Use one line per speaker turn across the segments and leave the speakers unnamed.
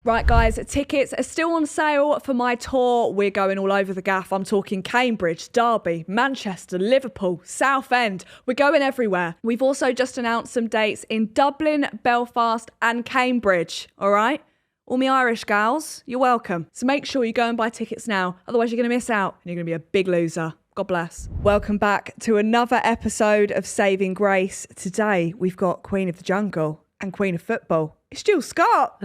Right, guys, tickets are still on sale for my tour. We're going all over the gaff. I'm talking Cambridge, Derby, Manchester, Liverpool, Southend. We're going everywhere. We've also just announced some dates in Dublin, Belfast and Cambridge, all right? All me Irish gals, you're welcome. So make sure you go and buy tickets now. Otherwise, you're going to miss out and you're going to be a big loser. God bless. Welcome back to another episode of Saving Grace. Today, we've got Queen of the Jungle and Queen of Football. It's Jill Scott.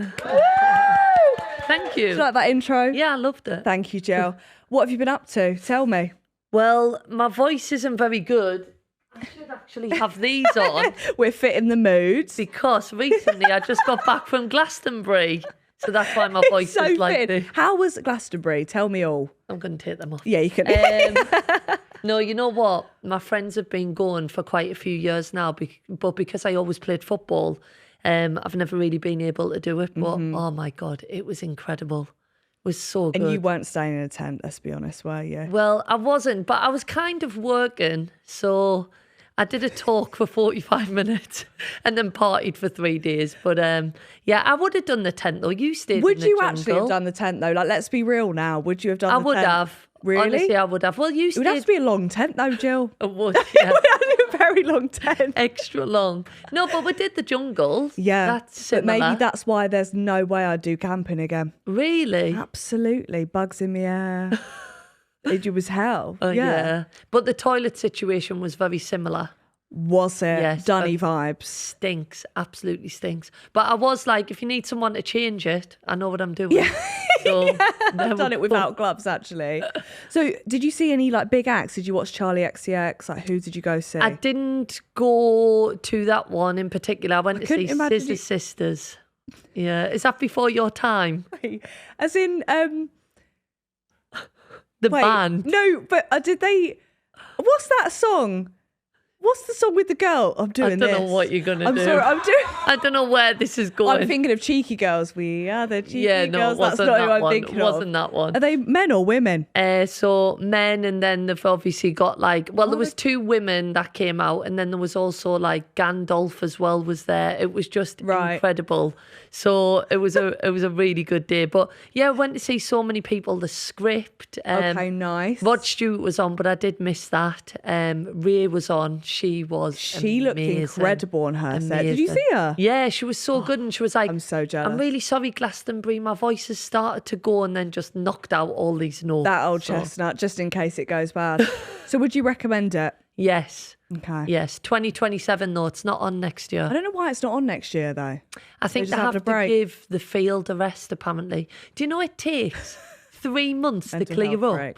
Thank you.
Did you like that intro?
Yeah, I loved it.
Thank you, Jill. What have you been up to? Tell me.
Well, my voice isn't very good. I should actually have these on.
We're fitting the mood.
Because recently I just got back from Glastonbury. So that's why my voice
so
is like
fitting.
this.
How was Glastonbury? Tell me all.
I'm going to take them off.
Yeah, you can.
No, you know what? My friends have been going for quite a few years now, but because I always played football, I've never really been able to do it. But oh my God, it was incredible. It was so good.
And you weren't staying in a tent, let's be honest, were you?
Well, I wasn't, but I was kind of working. So I did a talk for 45 minutes and then partied for 3 days. But yeah, I would have done the tent though. You stayed
Would
in the
you
jungle.
actually have done the tent though? Like, let's be real now. Would you have done
I
the
would
tent?
have.
Really?
Honestly, I would have. Well, you
It would have to
stayed.
be a long tent though, Jill.
I would,
It
yeah.
would have to be a very long tent.
Extra long. No, but we did the jungle.
Yeah,
That's
but
similar.
maybe that's why there's no way I'd do camping again.
Really?
Absolutely. Bugs in the air. It was hell.
Oh, yeah. But the toilet situation was very similar.
Was it?
Yes,
Dunny
but
vibes.
Stinks. Absolutely stinks. But I was like, if you need someone to change it, I know what I'm doing.
Yeah.
So
I've done it without gloves, actually. So did you see any like big acts? Did you watch Charlie XCX? Like, who did you go see?
I didn't go to that one in particular. I went to see
couldn't imagine
Scissor
you-
Sisters. Yeah. Is that before your time?
As in,
The
wait,
band?
No, but did they? What's that song? What's the song with the girl? I'm doing
I don't
this.
know what you're going to do.
I'm sorry. I'm doing.
I don't know where this is going.
I'm thinking of Cheeky Girls. We are the Cheeky
yeah, no,
Girls.
it wasn't
That's not who
that
I'm
one.
thinking
It wasn't
of.
that one.
Are they men or women?
So men, and then they've obviously got like, well, there was 2 women that came out, and then there was also like Gandalf as well was there. It was just incredible. So it was a really good day. But yeah, I went to see so many people. The Script.
Okay, nice.
Rod Stewart was on, but I did miss that. Ray was on. She
looked incredible on her set. Did you see her?
Yeah, she was so good, and she was like,
I'm so jealous.
I'm really sorry, Glastonbury. My voice has started to go, and then just knocked out all these notes.
That old chestnut, just in case it goes bad. So would you recommend it?
Yes.
Okay.
Yes. 2027 though. It's not on next year.
I don't know why it's not on next year though.
I think they
just
have
having a
to
break.
give the field a rest. Apparently. Do you know it takes 3 months to
Mental
clear
health
up?
break.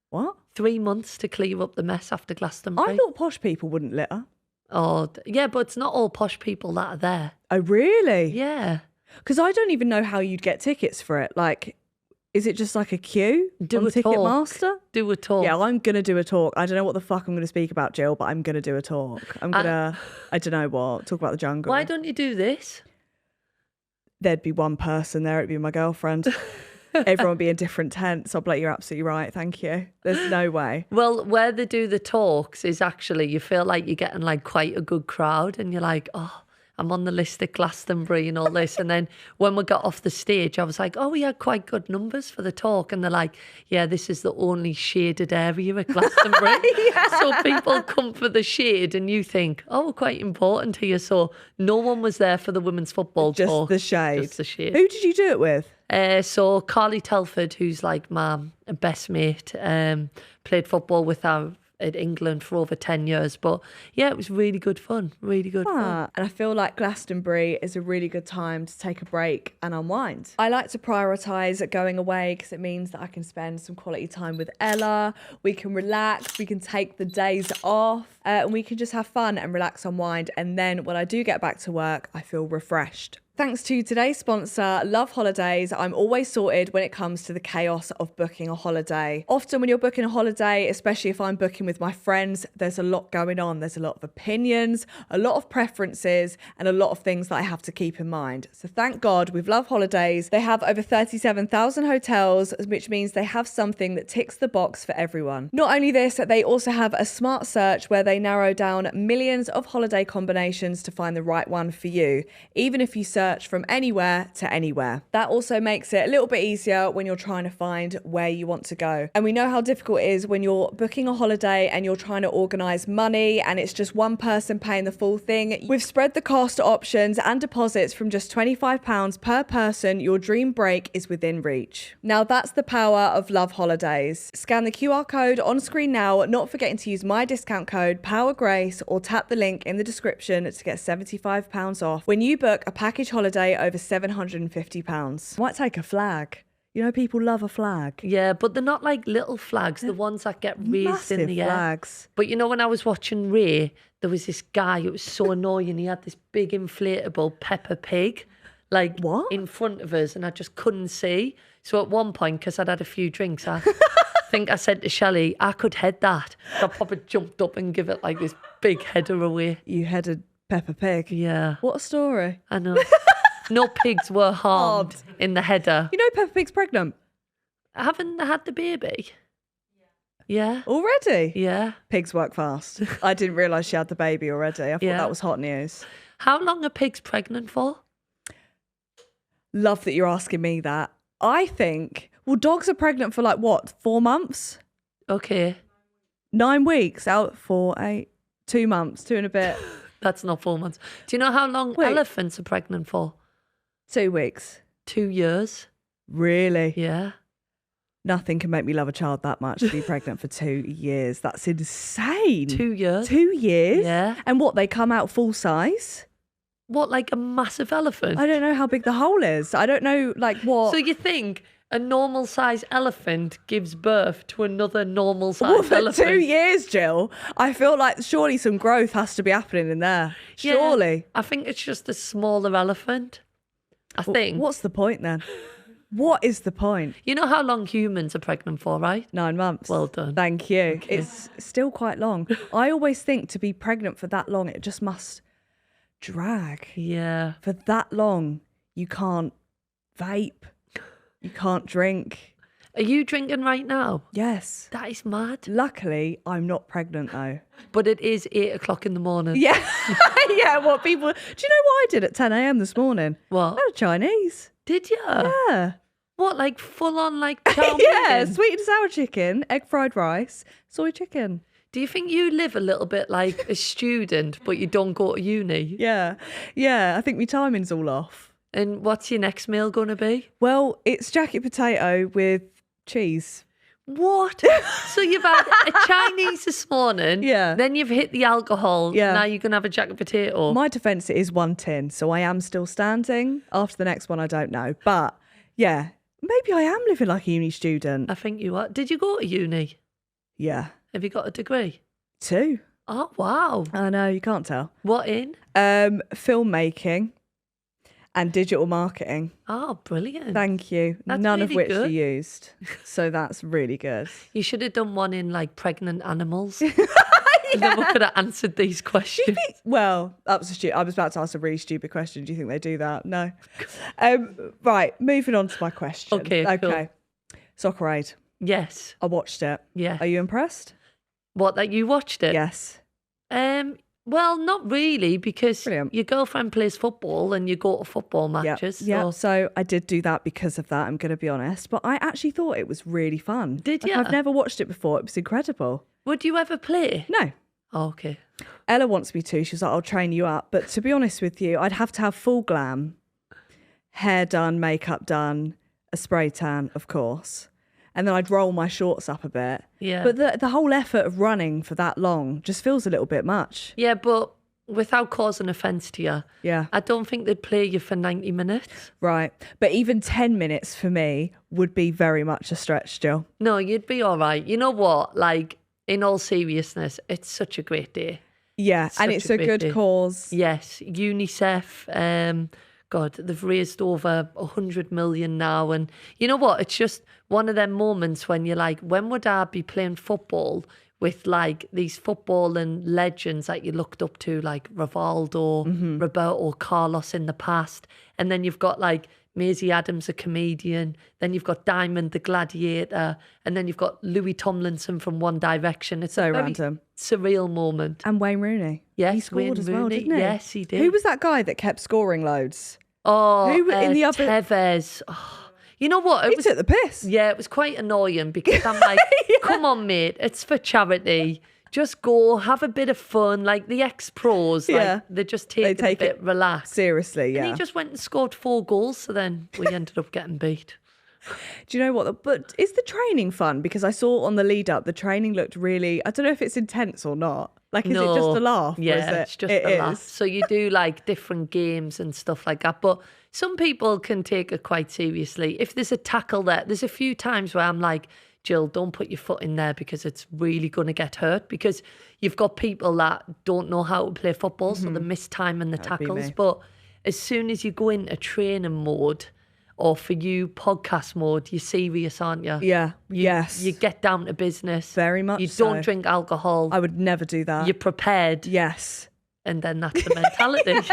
What?
3 months to clear up the mess after Glastonbury.
I thought posh people wouldn't litter.
Oh, yeah, but it's not all posh people that are there.
Oh, really?
Yeah.
Because I don't even know how you'd get tickets for it. Like, is it just like a queue
Do
on
a talk.
Ticketmaster?
Do a talk.
Yeah, I'm going to do a talk. I don't know what the fuck I'm going to speak about, Jill, but I'm going to do a talk. I'm going to, I don't know what, talk about the jungle.
Why don't you do this?
There'd be one person there, it'd be my girlfriend. Everyone would be in different tents. I'll be like, you're absolutely right, thank you. There's no way.
Well, where they do the talks is actually, you feel like you're getting like quite a good crowd, and you're like, oh, I'm on the list at Glastonbury and all this. And then when we got off the stage, I was like, oh, we had quite good numbers for the talk. And they're like, yeah, this is the only shaded area at Glastonbury.
Yeah.
So people come for the shade, and you think, oh, we're quite important here. So no one was there for the women's football
Just
talk.
the shade.
Just the shade.
Who did you do it with?
So Carly Telford, who's like my best mate, played football with her at England for over 10 years. But yeah, it was really good fun. Really good fun.
And I feel like Glastonbury is a really good time to take a break and unwind. I like to prioritise going away because it means that I can spend some quality time with Ella. We can relax. We can take the days off. And we can just have fun and relax, unwind. And then when I do get back to work, I feel refreshed. Thanks to today's sponsor, Love Holidays. I'm always sorted when it comes to the chaos of booking a holiday. Often when you're booking a holiday, especially if I'm booking with my friends, there's a lot going on. There's a lot of opinions, a lot of preferences, and a lot of things that I have to keep in mind. So thank God with Love Holidays, they have over 37,000 hotels, which means they have something that ticks the box for everyone. Not only this, they also have a smart search where they narrow down millions of holiday combinations to find the right one for you. Even if you search search from anywhere to anywhere. That also makes it a little bit easier when you're trying to find where you want to go. And we know how difficult it is when you're booking a holiday and you're trying to organise money and it's just one person paying the full thing. We've spread the cost options and deposits from just £25 per person. Your dream break is within reach. Now that's the power of Love Holidays. Scan the QR code on screen now, not forgetting to use my discount code POWERGRACE or tap the link in the description to get £75 off when you book a package holiday over £750. Might take a flag. You know, people love a flag.
Yeah, but they're not like little flags, the ones that get raised
Massive
in the air.
flags.
But you know, when I was watching Ray, there was this guy, it was so annoying. He had this big inflatable Peppa Pig, like
What?
in front of us, and I just couldn't see. So at one point, because I'd had a few drinks, I think I said to Shelley, I could head that. So I probably jumped up and give it like this big header away.
You headed Peppa Pig.
Yeah,
What a story.
I know. No pigs were harmed in the header.
You know Peppa Pig's pregnant
Haven't they had the baby? Yeah.
already?
Yeah.
Pigs work fast. I didn't realise she had the baby already. I thought
Yeah.
that was hot news.
How long are pigs pregnant for?
Love that you're asking me that. I think, well, dogs are pregnant for like what, 4 months?
Okay.
9 weeks out for 2 months, 2 and a bit.
That's not 4 months. Do you know how long
Wait.
elephants are pregnant for?
2 weeks.
2 years.
Really?
Yeah.
Nothing can make me love a child that much to be pregnant for 2 years. That's insane.
2 years.
2 years?
Yeah.
And what, they come out full size?
What, like a massive elephant?
I don't know how big the hole is. I don't know, like, what.
So you think a normal size elephant gives birth to another normal size
Well, for
elephant?
2 years, Jill, I feel like surely some growth has to be happening in there.
Yeah.
Surely.
I think it's just a smaller elephant. I think.
What's the point then? What is the point?
You know how long humans are pregnant for, right?
9 months.
Well done.
Thank you. It's still quite long. I always think to be pregnant for that long, it just must drag.
Yeah.
For that long, you can't vape. You can't drink.
Are you drinking right now?
Yes.
That is mad.
Luckily, I'm not pregnant though.
But it is 8 o'clock in the morning.
Yeah. Yeah, what people... Do you know what I did at 10 a.m. this morning?
What?
I had a Chinese.
Did you?
Yeah.
What, like full on like chow
Yeah,
mein?
sweet and sour chicken, egg fried rice, soy chicken.
Do you think you live a little bit like a student, but you don't go to uni?
Yeah. Yeah, I think my timing's all off.
And what's your next meal going to be?
Well, it's jacket potato with cheese.
What? So you've had a Chinese this morning.
Yeah.
Then you've hit the alcohol.
Yeah.
Now you're going to have a jacket potato.
My defence, it is 1 tin, so I am still standing. After the next one, I don't know. But yeah, maybe I am living like a uni student.
I think you are. Did you go to uni?
Yeah.
Have you got a degree?
2.
Oh, wow.
I know, you can't tell.
What in?
Filmmaking and digital marketing.
Oh, brilliant.
Thank you.
That's
None of
really
which
good.
you used. So that's really good.
You should have done one in like pregnant animals. And then we could have answered these questions.
Well, that was I was about to ask a really stupid question. Do you think they do that? No. Right, moving on to my question.
Okay, cool.
Soccer Aid.
Yes.
I watched it.
Yeah.
Are you impressed?
What, that you watched it?
Yes.
Well, not really, because
Brilliant.
your girlfriend plays football and you go to football matches.
Yeah.
So.
So I did do that because of that, I'm going to be honest. But I actually thought it was really fun.
Did
Like,
ya?
I've never watched it before. It was incredible.
Would you ever play?
No.
Oh, okay.
Ella wants me to. She was like, I'll train you up. But to be honest with you, I'd have to have full glam, hair done, makeup done, a spray tan, of course. And then I'd roll my shorts up a bit.
Yeah.
But the whole effort of running for that long just feels a little bit much.
Yeah, but without causing offence to you,
Yeah.
I don't think they'd play you for 90 minutes.
Right. But even 10 minutes for me would be very much a stretch, Jill.
No, you'd be all right. You know what? Like, in all seriousness, it's such a great day.
Yeah.
Such
And it's
a
a
great
good
day.
cause.
Yes, UNICEF, God, they've raised over 100 million now. And you know what? It's just one of them moments when you're like, when would I be playing football with like these footballing legends that you looked up to, like Rivaldo, Roberto Carlos in the past. And then you've got like Maisie Adams, a comedian. Then you've got Diamond, the gladiator. And then you've got Louis Tomlinson from One Direction. It's
So
a very
random.
surreal moment.
And Wayne Rooney.
Yes,
He scored
Wayne
as well,
Rooney.
didn't he?
Yes, he did.
Who was that guy that kept scoring loads?
Oh,
Who in the other?
Tevez. Oh. You know what?
He took the piss.
Yeah, it was quite annoying because I'm like, come on, mate, it's for charity. Just go, have a bit of fun. Like the ex-pros,
Yeah.
like they just take it a bit relaxed.
Seriously, yeah.
And he just went and scored 4 goals, so then we ended up getting beat.
Do you know what? But is the training fun? Because I saw on the lead up, the training looked really, I don't know if it's intense or not. Like, is it just a laugh?
Yeah,
or is
it's just a laugh. So you do like different games and stuff like that. But some people can take it quite seriously. If there's a tackle there, there's a few times where I'm like, Jill, don't put your foot in there because it's really going to get hurt. Because you've got people that don't know how to play football, so they miss time in the tackles. But as soon as you go into training mode, or for you, podcast mode, you're serious, aren't you?
Yeah.
You get down to business.
Very much
You
so.
don't drink alcohol.
I would never do that.
You're prepared.
Yes.
And then that's the mentality.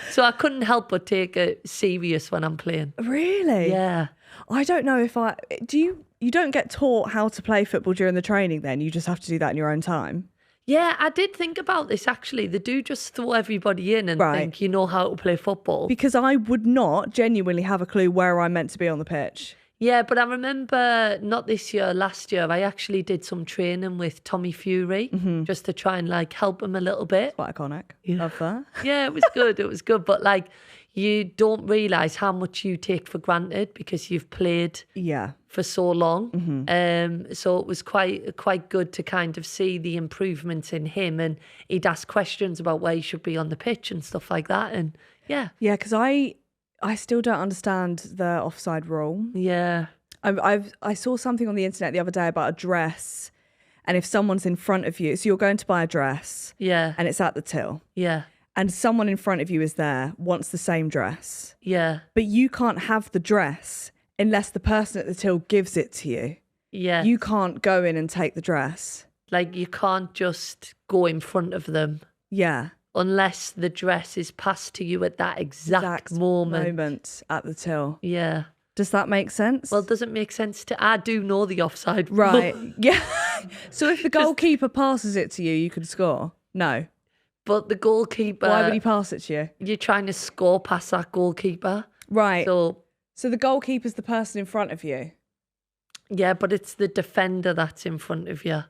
So I couldn't help but take it serious when I'm playing.
Really?
Yeah.
I don't know if you don't get taught how to play football during the training then? You just have to do that in your own time?
Yeah, I did think about this actually. They do just throw everybody in and think you know how to play football.
Because I would not genuinely have a clue where I'm meant to be on the pitch.
Yeah, but I remember not this year, last year, I actually did some training with Tommy Fury just to try and like help him a little bit.
Quite iconic.
Yeah.
Love that.
Yeah, it was good. It was good. But like you don't realise how much you take for granted because you've played for so long. So it was quite good to kind of see the improvements in him, and he'd ask questions about where he should be on the pitch and stuff like that. And yeah.
Yeah, because I still don't understand the offside rule.
Yeah.
I saw something on the internet the other day about a dress, and if someone's in front of you, so you're going to buy a dress, and it's at the till, and someone in front of you is there, wants the same dress, but you can't have the dress unless the person at the till gives it to you. Yeah, you can't go in and take the dress.
Like you can't just go in front of them. Yeah. Unless the dress is passed to you at that exact moment
at the till.
Yeah.
Does that make sense?
Well, does it make sense I do know the offside rule.
Right. Yeah. So if the goalkeeper passes it to you, you can score? No.
But the goalkeeper...
Why would he pass it to you?
You're trying to score past that goalkeeper.
Right. So the goalkeeper's the person in front of you?
Yeah, but it's the defender that's in front of you.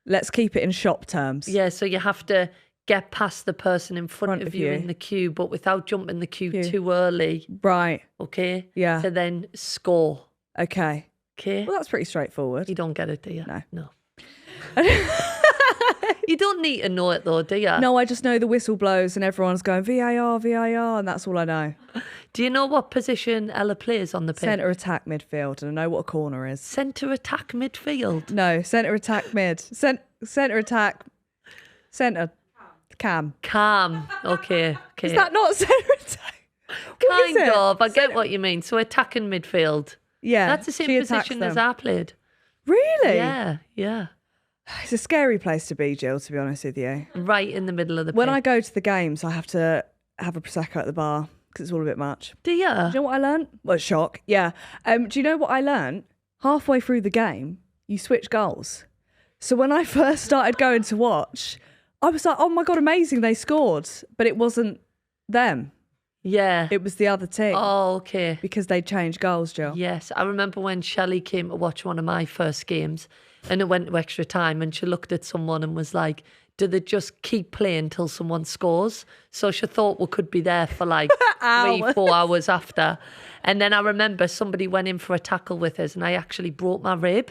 Let's keep it in shop terms.
Yeah, so you have to get past the person in front of you in the queue, but without jumping the queue too early. Right. Okay? Yeah. To then score.
Okay.
Okay?
Well, that's pretty straightforward.
You don't get it, do you?
No.
You don't need to know it though, do you?
No, I just know the whistle blows and everyone's going VAR, VAR, and that's all I know.
Do you know what position Ella plays on the pitch?
Centre attack midfield, and I know what a corner is.
Centre attack midfield?
No, centre attack mid. Centre attack, centre cam.
Cam, okay.
Is that not centre attack?
Kind of, I get what you mean. So attacking midfield.
Yeah.
That's the same position as I played.
Really?
Yeah.
It's a scary place to be, Jill, to be honest with you.
Right in the middle of the pitch.
When I go to the games, I have to have a Prosecco at the bar because it's all a bit much.
Do you?
Do you know what I learned? Well, shock. Yeah. Do you know what I learned? Halfway through the game, you switch goals. So when I first started going to watch, I was like, oh my God, amazing, they scored. But it wasn't them.
Yeah.
It was the other team.
Oh, okay.
Because they changed goals, Jill.
Yes. I remember when Shelley came to watch one of my first games and it went to extra time and she looked at someone and was like, do they just keep playing till someone scores? So she thought we could be there for like 3-4 hours after. And then I remember somebody went in for a tackle with us and I actually broke my rib.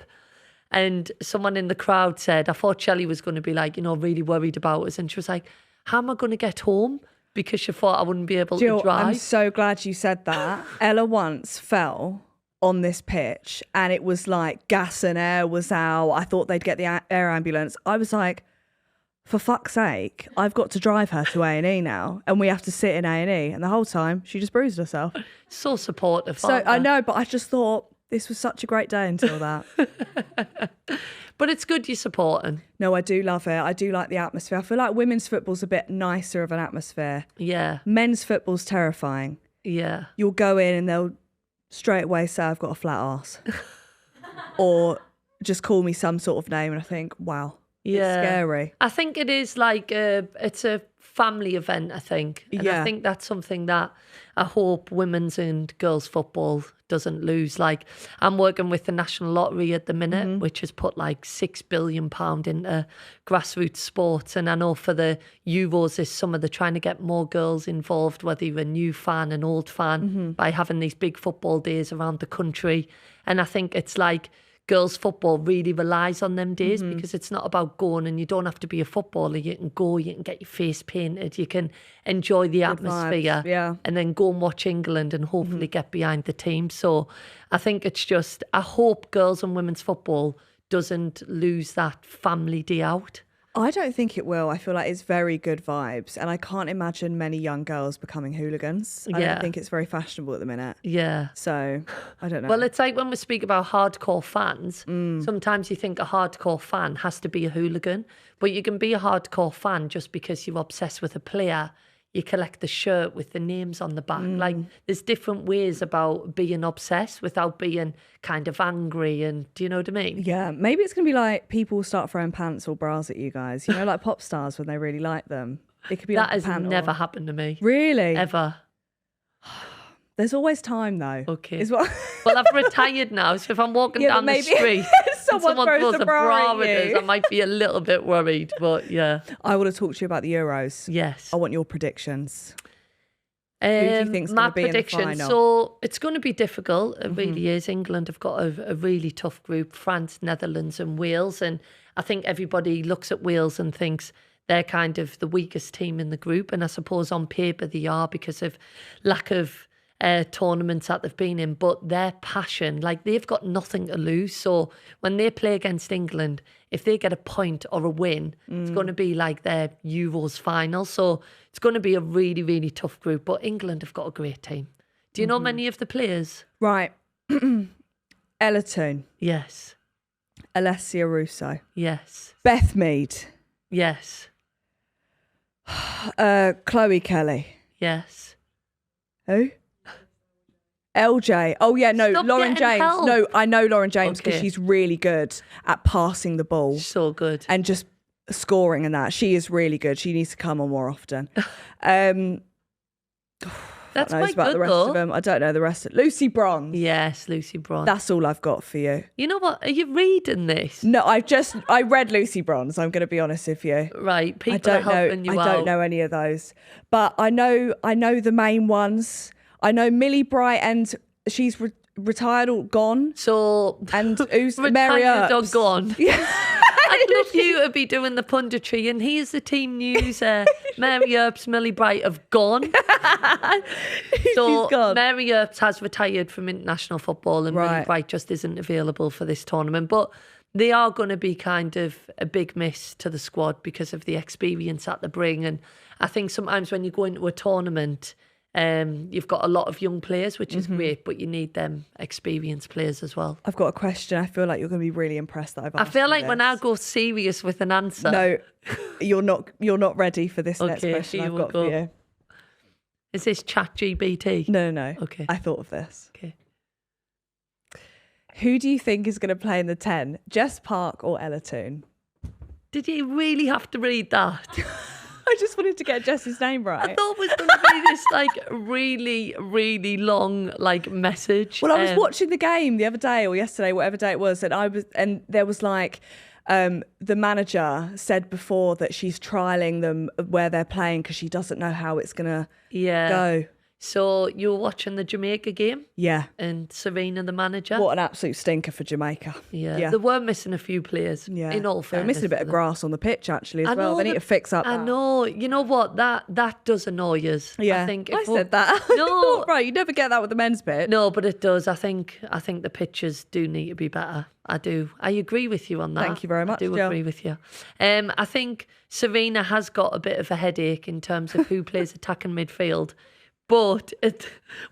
And someone in the crowd said, I thought Shelley was going to be like, really worried about us. And she was like, how am I going to get home? Because she thought I wouldn't be able
Jill,
to drive.
I'm so glad you said that. Ella once fell on this pitch and it was like gas and air was out. I thought they'd get the air ambulance. I was like, for fuck's sake, I've got to drive her to A&E now and we have to sit in A&E. And the whole time she just bruised herself.
So supportive.
So I know, but I just thought this was such a great day until that.
But it's good you're supporting.
No, I do love it. I do like the atmosphere. I feel like women's football's a bit nicer of an atmosphere.
Yeah.
Men's football's terrifying.
Yeah.
You'll go in and they'll straight away say, I've got a flat arse. Or just call me some sort of name and I think, wow, it's scary.
I think it is like it's a family event, I think. And
Yeah.
I think that's something that I hope women's and girls football doesn't lose. Like, I'm working with the National Lottery at the minute, which has put like £6 billion into grassroots sports. And I know for the Euros this summer, they're trying to get more girls involved, whether you're a new fan, an old fan, by having these big football days around the country. And I think it's like, girls football really relies on them days because it's not about going, and you don't have to be a footballer. You can go, you can get your face painted, you can enjoy the atmosphere,
vibes,
and then go and watch England and hopefully get behind the team. So I think it's just, I hope girls and women's football doesn't lose that family day out.
I don't think it will. I feel like it's very good vibes, and I can't imagine many young girls becoming hooligans. I don't think it's very fashionable at the minute.
Yeah.
So I don't know.
Well, it's like when we speak about hardcore fans, sometimes you think a hardcore fan has to be a hooligan, but you can be a hardcore fan just because you're obsessed with a player. You collect the shirt with the names on the back. Like, there's different ways about being obsessed without being kind of angry, and do you know what I mean?
Yeah, maybe it's going to be like people start throwing pants or bras at you guys. You know, like pop stars when they really like them. It could be
That
like
has never happened to me.
Really?
Ever.
There's always time though.
Okay.
Is what...
Well, I've retired now, so if I'm walking down the street
someone
throws a bra
at
at us,
you.
I might be a little bit worried, but yeah.
I want to talk to you about the Euros.
Yes.
I want your predictions. Who do you think's
my
going to be
prediction,
in the final?
so it's going to be difficult. It really is. England have got a really tough group, France, Netherlands and Wales. And I think everybody looks at Wales and thinks they're kind of the weakest team in the group. And I suppose on paper they are because of lack of tournaments that they've been in. But their passion, like they've got nothing to lose. So when they play against England, if they get a point or a win, it's going to be like their Euros final. So it's going to be a really, really tough group. But England have got a great team. Do you know many of the players?
Right. Ella Toon.
Yes.
Alessia Russo.
Yes.
Beth Mead.
Yes.
Chloe Kelly.
Yes.
Who? LJ. Oh, yeah, no,
Stop
Lauren
getting
James.
help.
No, I know Lauren James because
Okay.
she's really good at passing the ball
So good.
and just scoring and that. She is really good. She needs to come on more often. That's
That's quite
about
good
the rest
though.
of them. I don't know the rest of Lucy Bronze.
Yes, Lucy Bronze.
That's all I've got for you.
You know what? Are you reading this?
No, I read Lucy Bronze. I'm going to be honest with you.
Right. People
I
are
don't
helping
know.
you
I
out.
don't know any of those, but I know the main ones. I know Millie Bright, and she's retired or gone.
So,
And who's Mary
retired or
Earps?
gone? I'd love you to be doing the punditry, and here's the team news. Mary Earps, Millie Bright have gone. So
She's gone.
Mary Earps has retired from international football, and Millie
Right.
Bright just isn't available for this tournament. But they are going to be kind of a big miss to the squad because of the experience that they bring. And I think sometimes when you go into a tournament, you've got a lot of young players, which is great, but you need them experienced players as well.
I've got a question. I feel like you're going to be really impressed that I've
I
asked
feel
you
like when
this.
I go serious with an answer.
No, you're not ready for this next
Okay,
question
here
I've
we
got
go.
for you.
Is this ChatGPT?
No.
Okay.
I thought of this.
Okay.
Who do you think is going to play in the 10? Jess Park or Ella Toon?
Did you really have to read that?
I just wanted to get Jess's name right.
I thought it was going to be this like really, really long like message.
Well, I was watching the game the other day or yesterday, whatever day it was, and there was like the manager said before that she's trialing them where they're playing because she doesn't know how it's gonna go.
So you were watching the Jamaica game,
Yeah.
and Serena, the manager.
What an absolute stinker for Jamaica.
Yeah. They were missing a few players.
Yeah.
In all
They're
fairness,
missing a bit
to
of
them.
grass on the pitch actually
I
as well.
know
They need to fix up
I
that.
know. You know what? That does annoy us.
Yeah.
I think
I
if we-
said that.
No.
Right, you never get that with the men's pitch.
No, but it does. I think the pitches do need to be better. I do. I agree with you on that.
Thank you very much,
I do
Jill.
agree with you. I think Serena has got a bit of a headache in terms of who plays attacking midfield. But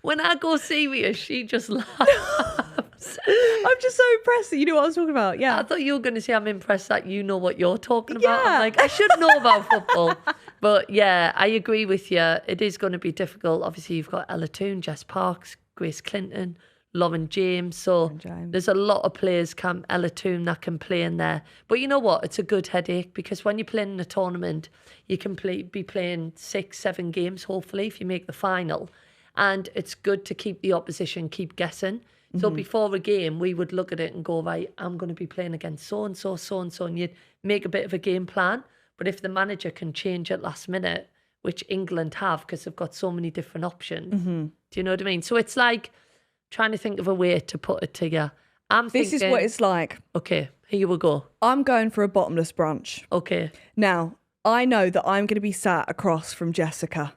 when I go serious, she just laughs.
I'm just so impressed that you know what I was talking about. Yeah.
I thought you were going to say I'm impressed that you know what you're talking about.
Yeah.
I'm like, I should know about football. But yeah, I agree with you. It is going to be difficult. Obviously, you've got Ella Toon, Jess Parks, Grace Clinton, Lauren James. So
Lauren James.
there's a lot of players, Ella Toom, that can play in there. But you know what? It's a good headache because when you're playing in a tournament, you can be playing 6-7 games, hopefully, if you make the final. And it's good to keep the opposition keep guessing. So before a game, we would look at it and go, right, I'm going to be playing against so-and-so, so-and-so, and you'd make a bit of a game plan. But if the manager can change at last minute, which England have because they've got so many different options, do you know what I mean? So it's like trying to think of a way to put it to you.
This is what it's like.
Okay, here we go.
I'm going for a bottomless brunch.
Okay.
Now, I know that I'm going to be sat across from Jessica.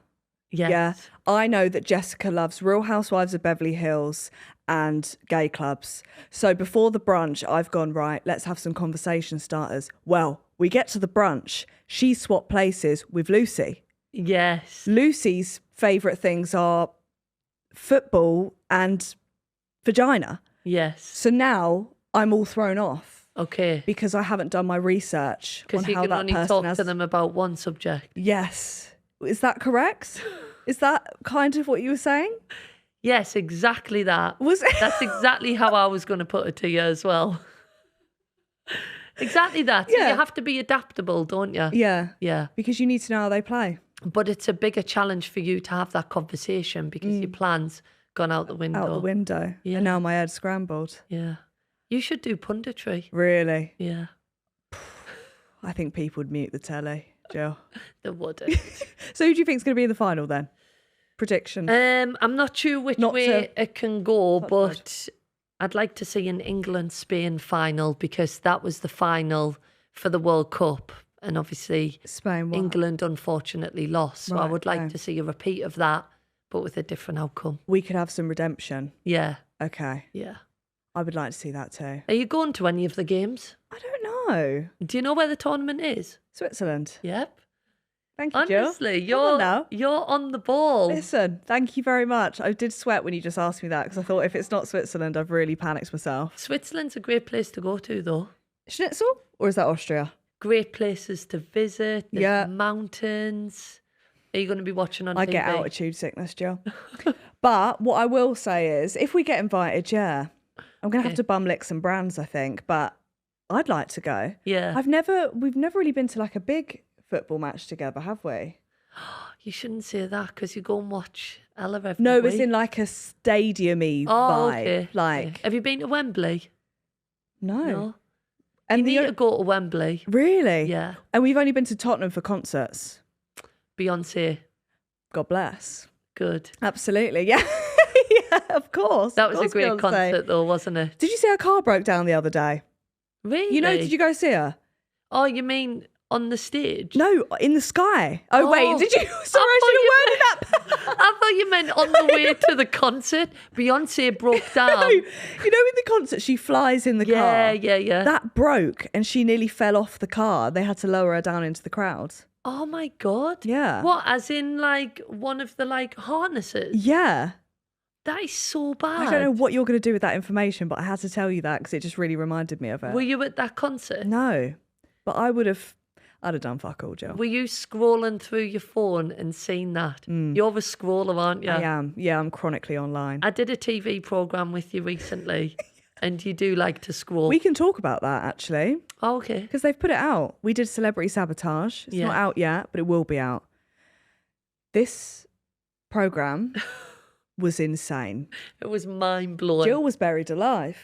Yes.
Yeah. I know that Jessica loves Real Housewives of Beverly Hills and gay clubs. So before the brunch, I've gone, right, let's have some conversation starters. Well, we get to the brunch. She swapped places with Lucy.
Yes.
Lucy's favourite things are football and vagina.
Yes.
So now I'm all thrown off.
Okay.
Because I haven't done my research on
Because you
how
can
that
only
person
talk
has...
to them about one subject.
Yes. Is that correct? Is that kind of what you were saying?
Yes, exactly that.
Was it?
That's exactly how I was going to put it to you as well. Exactly that. So
Yeah.
you have to be adaptable, don't you?
Yeah.
Yeah.
Because you need to know how they play.
But it's a bigger challenge for you to have that conversation because your plan's gone out the window.
Out the window.
Yeah.
And now my head's scrambled.
Yeah. You should do punditry.
Really?
Yeah.
I think people would mute the telly, Jill.
They wouldn't.
So who do you think is going to be in the final then? Prediction.
I'm not sure which
Not
way
to-
it can go,
Not
but I'd like to see an England-Spain final because that was the final for the World Cup. And obviously
Spain, what?
England unfortunately lost. So I
Right,
would like
okay.
to see a repeat of that, but with a different outcome.
We could have some redemption.
Yeah,
Okay.
yeah.
I would like to see that too.
Are you going to any of the games?
I don't know.
Do you know where the tournament is?
Switzerland.
Yep.
Thank you, Jill.
Honestly,
Come on now.
you're on the ball.
Listen, thank you very much. I did sweat when you just asked me that because I thought if it's not Switzerland, I've really panicked myself.
Switzerland's a great place to go to, though.
Schnitzel? Or is that Austria?
Great places to visit. There's
Yeah.
mountains. Are you going to be watching on
I
TV?
get altitude sickness, Jill. But what I will say is, if we get invited, yeah, I'm going to have to bum lick some brands, I think. But I'd like to go.
Yeah.
We've never really been to like a big football match together, have we?
You shouldn't say that because you go and watch Ella every
No,
week.
it's in like a stadium-y
Oh,
vibe.
okay.
Like,
Okay. Have you been to Wembley?
no.
No.
And
You need to go to Wembley.
Really?
Yeah.
And we've only been to Tottenham for concerts.
Beyonce.
God bless.
Good.
Absolutely. Yeah. Yeah, of course.
That
Of
was a
course,
great
Beyonce.
concert though, wasn't it?
Did you see her car broke down the other day?
Really?
You know, did you go see her?
Oh, you mean on the stage?
No, in the sky. Oh,
Oh.
wait, did you? Sorry, I
thought you
should have worded that.
I thought you meant on the way to the concert. Beyonce broke down.
No, you know, in the concert, she flies in the car.
Yeah.
That broke and she nearly fell off the car. They had to lower her down into the crowd.
Oh my God.
Yeah.
What, as in like one of the like harnesses?
Yeah.
That is so bad.
I don't know what you're going to do with that information, but I had to tell you that because it just really reminded me of it.
Were you at that concert?
No, but I'd have done fuck all, Jill.
Were you scrolling through your phone and seen that? You're a scroller, aren't you?
I am. Yeah, I'm chronically online.
I did a TV program with you recently, and you do like to scroll.
We can talk about that actually
Oh, okay.
because they've put it out. We did Celebrity Sabotage. It's not
Yeah.
out yet, but it will be out. This program was insane.
It was mind blowing.
Jill was buried alive.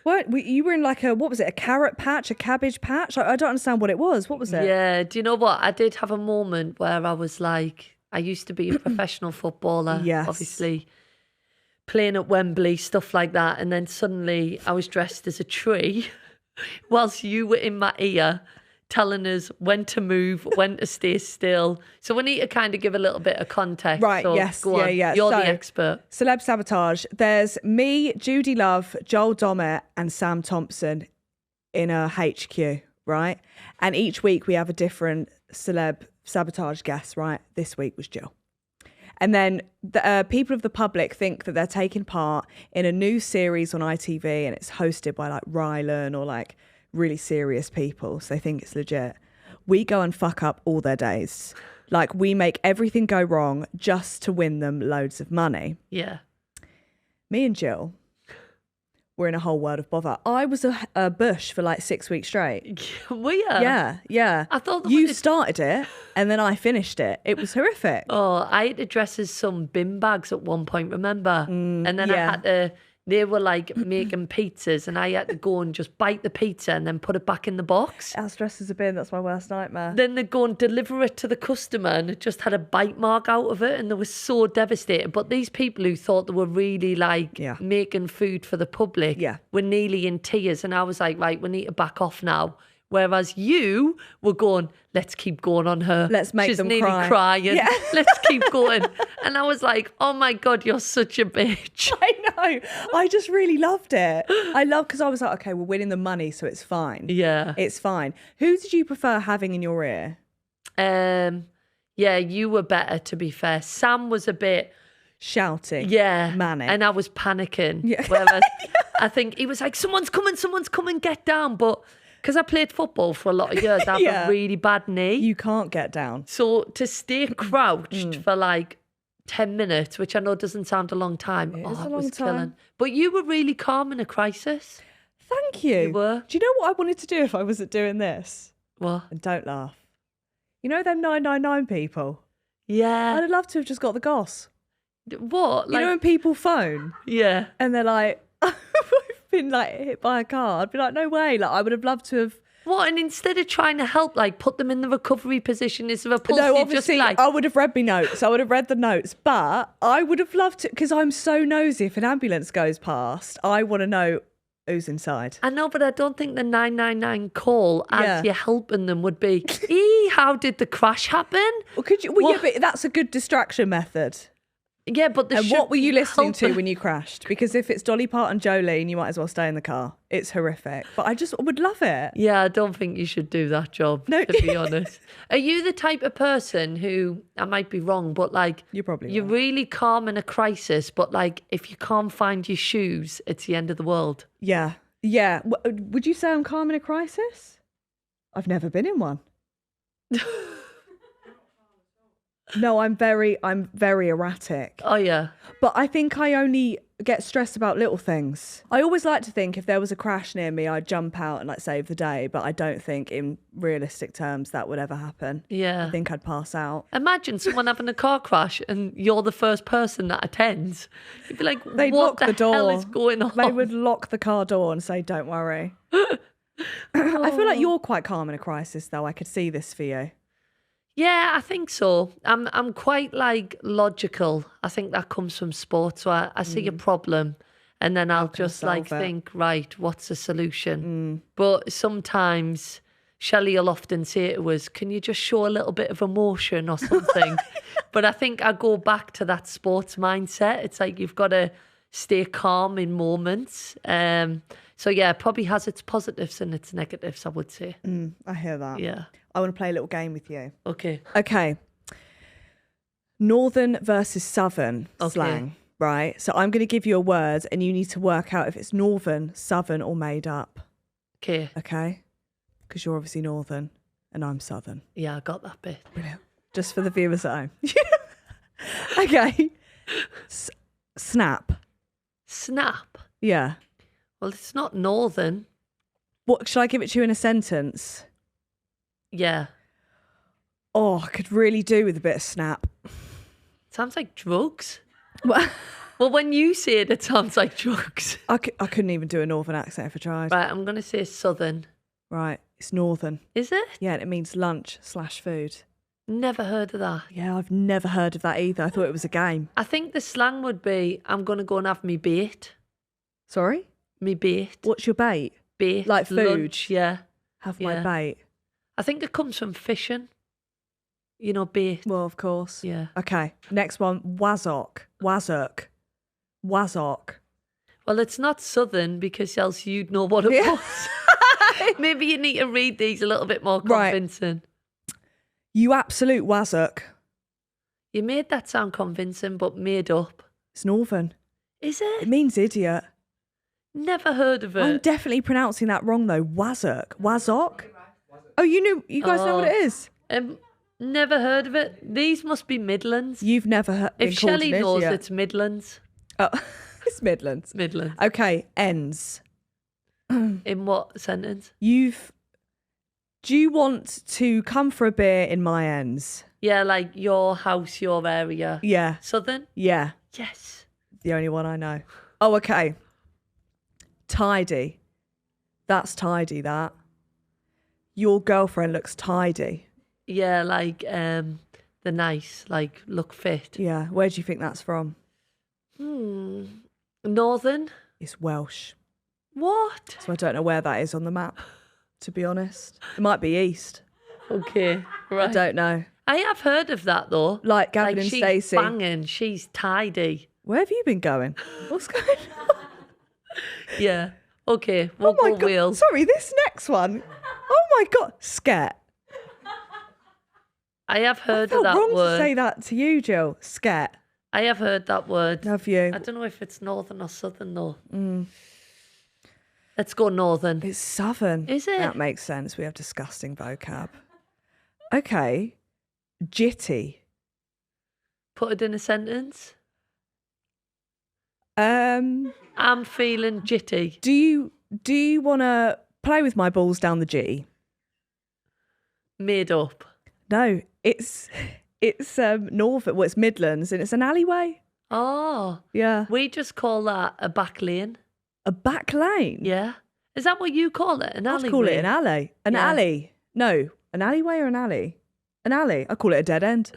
You were in like what was it? A carrot patch, a cabbage patch? I don't understand what it was. What was it?
Yeah. Do you know what? I did have a moment where I was like, I used to be a professional footballer.
Yes.
Obviously, playing at Wembley, stuff like that. And then suddenly I was dressed as a tree whilst you were in my ear telling us when to move, when to stay still. So we need to kind of give a little bit of context.
Right,
So
yes,
go on.
yeah.
You're
So-
the expert.
Celeb Sabotage. There's me, Judy Love, Joel Dommett, and Sam Thompson in a HQ, right? And each week we have a different Celeb Sabotage guest, right? This week was Jill. And then the people of the public think that they're taking part in a new series on ITV and it's hosted by like Rylan or like really serious people. So they think it's legit. We go and fuck up all their days. Like we make everything go wrong just to win them loads of money.
Yeah.
Me and Jill we're in a whole world of bother. I was a bush for like 6 weeks straight.
Were you?
Yeah.
I thought
you started it and then I finished it. It was horrific.
Oh, I had to dress as some bin bags at one point, remember? And then I had to, they were like making pizzas and I had to go and just bite the pizza and then put it back in the box.
As dressed as a bin, that's my worst nightmare.
Then they'd go and deliver it to the customer and it just had a bite mark out of it and they were so devastated. But these people who thought they were really like making food for the public were nearly in tears. And I was like, right, we need to back off now. Whereas you were going, let's keep going on her.
Let's make
She's
them
nearly
cry.
crying.
Yeah.
Let's keep going. And I was like, oh my God, you're such a bitch.
I know. I just really loved it. Because I was like, okay, we're winning the money, so it's fine.
Yeah.
It's fine. Who did you prefer having in your ear?
Yeah, you were better, to be fair. Sam was a bit
shouting.
Yeah.
Manic.
And I was panicking.
Yeah.
Whereas I think he was like, someone's coming, get down. But because I played football for a lot of years, I have a really bad knee.
You can't get down.
So to stay crouched for like 10 minutes, which I know doesn't sound a long time,
It
it was killing. But you were really calm in a crisis.
Thank you.
You were.
Do you know what I wanted to do if I wasn't doing this?
What?
And don't laugh. You know them 999 people?
Yeah.
I'd have loved to have just got the goss.
What?
You know when people phone?
Yeah.
And they're like, I've been like hit by a car. I'd be like, no way. Like I would have loved to have.
What? And instead of trying to help, like put them in the recovery position, is there a pulse?
No,
You
obviously,
just like,
I would have read me notes. I would have read the notes, but I would have loved to, because I'm so nosy. If an ambulance goes past, I want to know who's inside.
I know, but I don't think the 999 call as you're helping them would be, how did the crash happen?
Well, could you? Well, yeah, but that's a good distraction method.
Yeah, but
And what were you listening to when you crashed? Because if it's Dolly Parton, Jolene, you might as well stay in the car. It's horrific. But I just would love it.
Yeah, I don't think you should do that job,
No.
to be honest. Are you the type of person who, I might be wrong, but like,
You're
right. Really calm in a crisis, but like, if you can't find your shoes, it's the end of the world?
Yeah. Yeah. Would you say I'm calm in a crisis? I've never been in one. No, I'm very erratic.
Oh, yeah.
But I think I only get stressed about little things. I always like to think if there was a crash near me, I'd jump out and like save the day. But I don't think in realistic terms that would ever happen.
Yeah.
I think I'd pass out.
Imagine someone having a car crash and you're the first person that attends. You'd be like,
They'd
what
lock the door.
hell is going on?
They would lock the car door and say, don't worry. I feel like you're quite calm in a crisis though. I could see this for you.
Yeah, I think so. I'm quite like logical. I think that comes from sports. So I see a problem and then I'll just like think, right, what's the solution? But sometimes Shelley will often say to us, can you just show a little bit of emotion or something? But I think I go back to that sports mindset. It's like you've got to stay calm in moments. So yeah, it probably has its positives and its negatives, I would say.
I hear that.
Yeah.
I want to play a little game with you.
Okay.
Okay. Northern versus Southern slang, right? So I'm going to give you a word and you need to work out if it's Northern, Southern or made up.
Okay.
Okay? Because you're obviously Northern and I'm Southern.
Yeah, I got that bit.
Brilliant. Just for the viewers at home. Okay. Snap.
Snap?
Yeah.
Well, it's not Northern.
What should I give it to you in a sentence?
Yeah.
Oh, I could really do with a bit of snap.
Sounds like drugs.
Well,
Well, when you say it, it sounds like drugs.
I couldn't even do a Northern accent if I tried.
Right, I'm going to say Southern.
Right, it's Northern.
Is it?
Yeah, and it means lunch/food.
Never heard of that.
Yeah, I've never heard of that either. I thought it was a game.
I think the slang would be, I'm going to go and have me bait.
Sorry?
Me bait.
What's your bait?
Bait.
Like food?
Lunch, yeah.
Have my
Yeah.
bait.
I think it comes from fishing. You know, bait.
Well, of course.
Yeah.
Okay, next one. Wazok. Wazok. Wazok.
Well, it's not Southern because else you'd know what it
Yeah.
was. Maybe you need to read these a little bit more
Right.
convincing.
You absolute wazok.
You made that sound convincing, but made up.
It's Northern.
Is
It
it?
means idiot.
Never heard of it.
I'm definitely pronouncing that wrong though. Wazok. Wazok? Oh, you guys know what it is?
Never heard of it. These must be Midlands.
You've never heard.
If
been called
Shelley
an
knows,
idiot.
it's Midlands.
Oh. It's Midlands.
Midlands.
Okay, ends.
In what sentence?
Do you want to come for a beer in my ends?
Yeah, like your house, your area.
Yeah.
Southern?
Yeah.
Yes.
The only one I know. Oh, okay. Tidy. That's tidy, that. Your girlfriend looks tidy.
Yeah, like the nice, like look fit.
Yeah. Where do you think that's from?
Northern?
It's Welsh.
What?
So I don't know where that is on the map, to be honest. It might be east.
Okay, right.
I don't know.
I have heard of that though.
Like Gavin and
she's
Stacey.
banging, she's tidy.
Where have you been going? What's going on?
Yeah. Okay, we'll
Oh my
go
God.
Wales.
Sorry, this next one. Oh my God. Sket.
I have heard
Felt
of that
wrong
word.
to say that to you, Jill. Sket.
I have heard that word.
Have you?
I don't know if it's northern or southern though. Let's go northern.
It's southern.
Is it?
That makes sense. We have disgusting vocab. Okay. Jitty.
Put it in a sentence.
Do
I'm feeling jitty.
you want to play with my balls down the G?
Made up.
No, it's north. Well, it's Midlands, and it's an alleyway.
Oh,
Yeah,
we just call that a back lane.
a back lane.
Yeah. Is that what you call it? An alley?
I'd call it an alley. An
Yeah.
alley. No, an alleyway or an alley? An alley. I call it a dead end.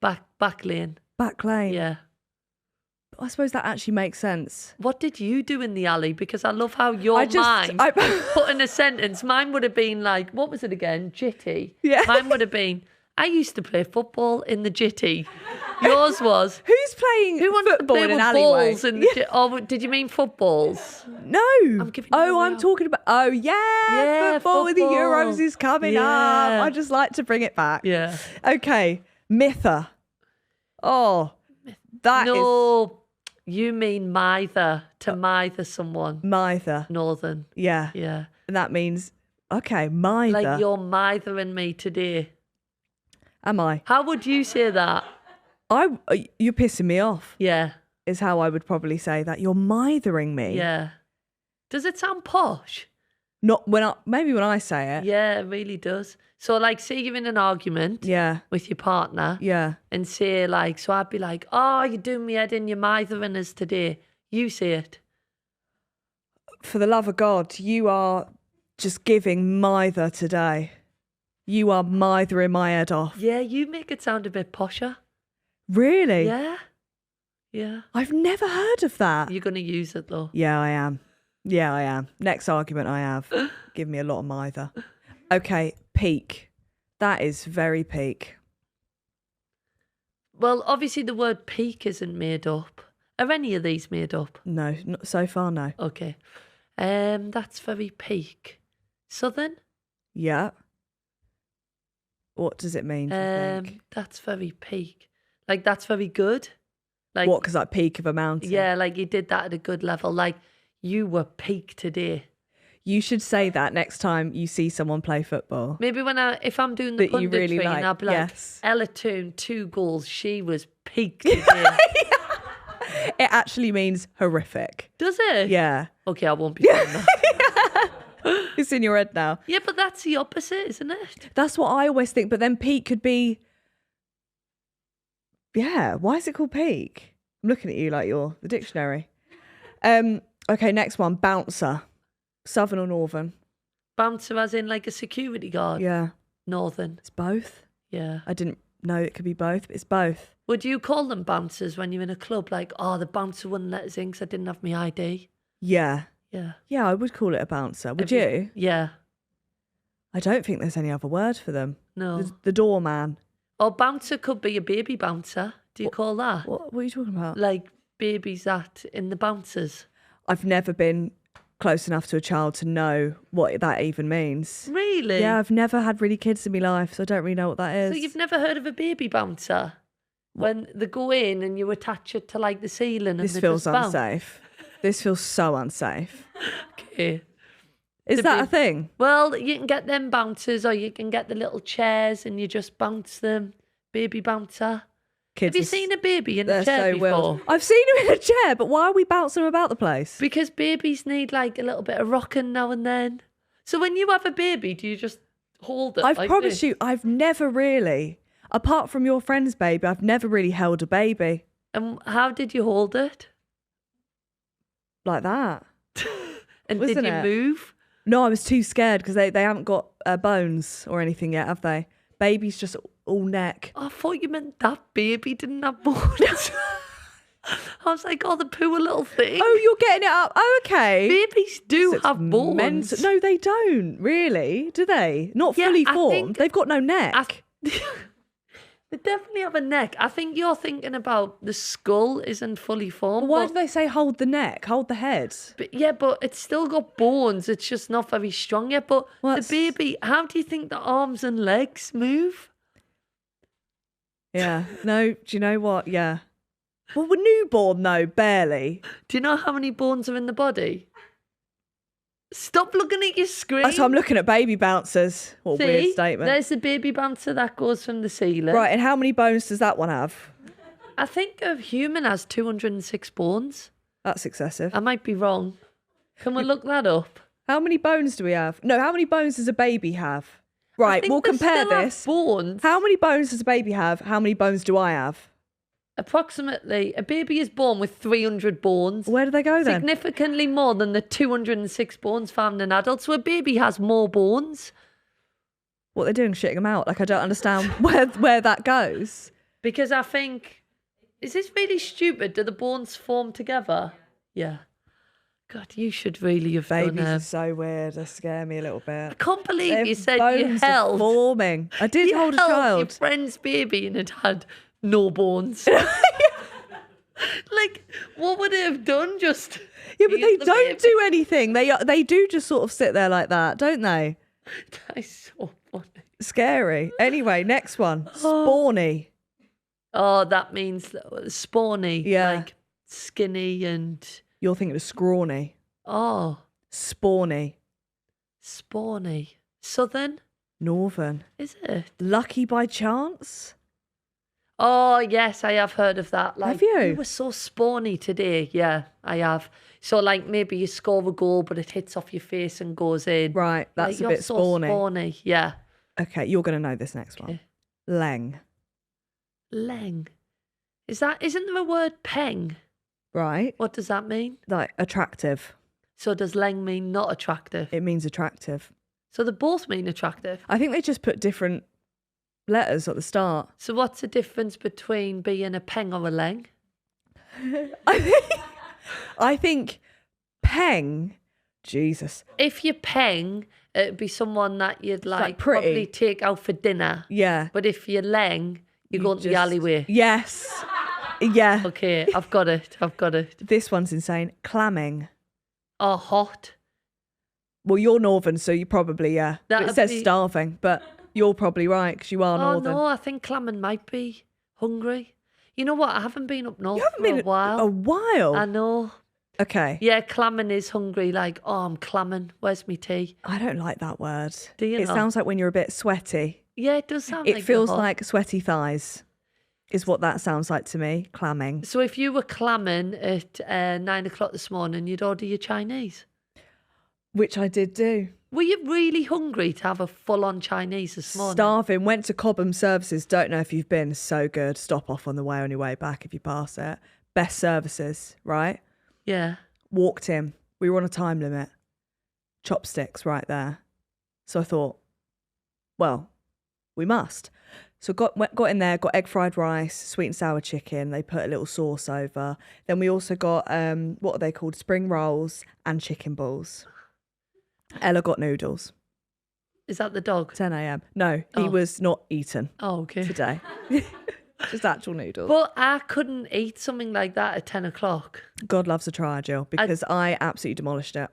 Back lane.
Back lane.
Yeah.
I suppose that actually makes sense.
What did you do in the alley? Because I love how your mind put in a sentence. Mine would have been like, what was it again? Jitty.
Yeah.
Mine would have been, I used to play football in the jitty. Yours was,
Who's playing
who wants to
football
play
in
with
an alleyway?
balls in the jitty? Oh, did you mean footballs?
No.
I'm giving you
oh,
a
I'm
real-
talking about. Oh, yeah. Football with the
football.
Euros is coming
Yeah.
up. I just like to bring it back.
Yeah.
Okay. Mither. Oh, that is
No, you mean mither, to mither someone.
mither.
Northern.
Yeah.
Yeah.
And that means, okay, mither.
Like you're mithering me today.
Am I?
How would you say that?
You're pissing me off,
Yeah.
is how I would probably say that. You're mithering me.
Yeah. Does it sound posh?
Not maybe when I say it.
Yeah, it really does. So, like, say you're in an argument
Yeah.
with your partner
Yeah.
and say, like, so I'd be like, oh, you're doing me head in, you're mithering us today. You say it.
For the love of God, you are just giving mither today. You are mithering my head off.
Yeah, you make it sound a bit posher.
Really?
Yeah. Yeah.
I've never heard of that.
You're going to use it, though.
Yeah, I am. Yeah, I am. Next argument I have. Give me a lot of mither. Okay, peak. That is very peak.
Well, obviously the word peak isn't made up. Are any of these made up?
No, not so far, no.
Okay. That's very peak. Southern?
Yeah. What does it mean, do you think?
That's very peak. Like, that's very good. Like,
What, because like peak of a mountain?
yeah, like you did that at a good level. Like, you were peak today.
You should say that next time you see someone play football.
Maybe if I'm doing the
That you
punditry,
really like,
I'll be like,
yes.
Ella Toon, 2 goals. She was peak today.
It actually means horrific.
Does it?
Yeah.
Okay, I won't be doing that.
It's in your head now.
Yeah, but that's the opposite, isn't it?
That's what I always think. But then peak could be... Yeah, why is it called peak? I'm looking at you like you're the dictionary. Okay, next one. Bouncer. Southern or northern?
Bouncer as in like a security guard.
Yeah.
Northern.
It's both.
Yeah.
I didn't know it could be both, but it's both.
Would you call them bouncers when you're in a club? Like, oh, the bouncer wouldn't let us in because I didn't have my ID.
Yeah.
Yeah.
Yeah, I would call it a bouncer. Would you?
Yeah.
I don't think there's any other word for them.
No.
The doorman.
Or bouncer could be a baby bouncer. Do you call that?
What are you talking about?
Like babies that in the bouncers.
I've never been close enough to a child to know what that even means.
Really?
Yeah, I've never had really kids in my life, so I don't really know what that is.
So you've never heard of a baby bouncer? When they go in and you attach it to like the ceiling and
This
they
feels
just bounce?
unsafe. This feels so unsafe.
Okay.
Is
To
that
be-
a thing?
Well, you can get them bouncers or you can get the little chairs and you just bounce them. Baby bouncer.
Kids
Have you
are
seen a baby in a
they're
chair
so
before?
wild. I've seen him in a chair, but why are we bouncing him about the place?
Because babies need like a little bit of rocking now and then. So when you have a baby, do you just hold it
I
like
promise
this?
you, I've never really, apart from your friend's baby, I've never really held a baby
And how did you hold it?
like that.
And
Wasn't
did you
it?
move?
No, I was too scared because they haven't got bones or anything yet, have they? Baby's just all neck.
Oh, I thought you meant that baby didn't have bones. I was like, oh, the poor little thing.
Oh, you're getting it up. Oh, okay.
Babies do
It's
have bones.
mental. No, they don't, really, do they? Not
Yeah,
fully
I
formed.
think-
They've got no neck.
They definitely have a neck. I think you're thinking about the skull isn't fully formed.
Why
but,
do they say hold the neck, hold the head?
but it's still got bones. It's just not very strong yet. But
Well,
the baby, how do you think the arms and legs move?
Yeah. No, do you know what? Yeah. Well, we're newborn, though, barely.
Do you know how many bones are in the body? Stop looking at your screen.
So I'm looking at baby bouncers. What a weird
See,
statement.
there's the baby bouncer that goes from the ceiling.
Right, and how many bones does that one have?
I think a human has 206 bones.
That's excessive.
I might be wrong. Can we look that up?
How many bones do we have? No, how many bones does a baby have?
I
Right,
think
we'll
they
compare
still have
this.
bones.
How many bones does a baby have? How many bones do I have?
Approximately, a baby is born with 300 bones.
Where do they go then?
Significantly more than the 206 bones found in adults. So a baby has more bones
What they're doing, shitting them out. Like, I don't understand where that goes.
because I think, is this really stupid? Do the bones form together? Yeah. God, you should really have
Babies
done
are
it.
so weird. They scare me a little
I
bit.
can't believe
Their
you said you
bones are
held.
forming. I did
You
hold a
held your
child.
friend's baby and it had no bones. Like, what would it have done? Just
Yeah, but
eat
they
the
don't
baby?
do anything. They do just sort of sit there like that, don't they?
That's so funny.
Scary. Anyway, next one. Spawny.
Oh, that means spawny.
Yeah.
Like skinny and
You're thinking of scrawny.
oh,
Spawny.
spawny. Southern,
Northern.
is it?
Lucky by chance?
Oh, yes, I have heard of that. Like,
Have you?
You were so spawny today. Yeah, I have. So, like, maybe you score a goal, but it hits off your face and goes in.
Right, that's
Like,
a
you're
bit
so
spawny.
spawny. Yeah.
Okay, you're going to know this next one.
Okay.
Leng.
Leng. Isn't there a word peng?
Right?
What does that mean?
Like attractive.
So does leng mean not attractive?
It means attractive.
So they both mean attractive.
I think they just put different letters at the start.
So what's the difference between being a peng or a leng?
I think peng, Jesus.
If you peng, it'd be someone that you'd like
pretty.
probably take out for dinner.
Yeah.
But if you're leng, you go into the
just-
alleyway.
Yes. Yeah.
Okay, I've got it.
This one's insane. Clamming.
Oh, hot.
Well, you're northern, so you probably, yeah.
That'd
It says
be-
starving, but you're probably right because you are
Oh
northern.
no, I think clamming might be hungry. You know what? I haven't been up north
You haven't
for
been
a while.
a while.
I know.
Okay.
Yeah, clamming is hungry. Like, oh, I'm clamming. Where's me tea?
I don't like that word.
Do you
It
not?
sounds like when you're a bit sweaty.
Yeah, it does sound
It
like
feels
you're hot.
like sweaty thighs, is what that sounds like to me. Clamming.
So if you were clamming at 9 o'clock this morning, you'd order your Chinese.
Which I did do.
Were you really hungry to have a full-on Chinese this morning?
Starving. Went to Cobham Services. Don't know if you've been. So good. Stop off on the way on your way back if you pass it. Best services, right?
Yeah.
Walked in. We were on a time limit. Chopsticks right there. So I thought, well, we must. So got in there, got egg fried rice, sweet and sour chicken. They put a little sauce over. Then we also got, what are they called? Spring rolls and chicken balls. Ella got noodles.
Is that the dog?
10 a.m. No, he
Oh.
was not eaten
Oh, okay.
today. Just actual noodles.
But I couldn't eat something like that at 10 o'clock.
God loves a try, Jill, because I absolutely demolished it.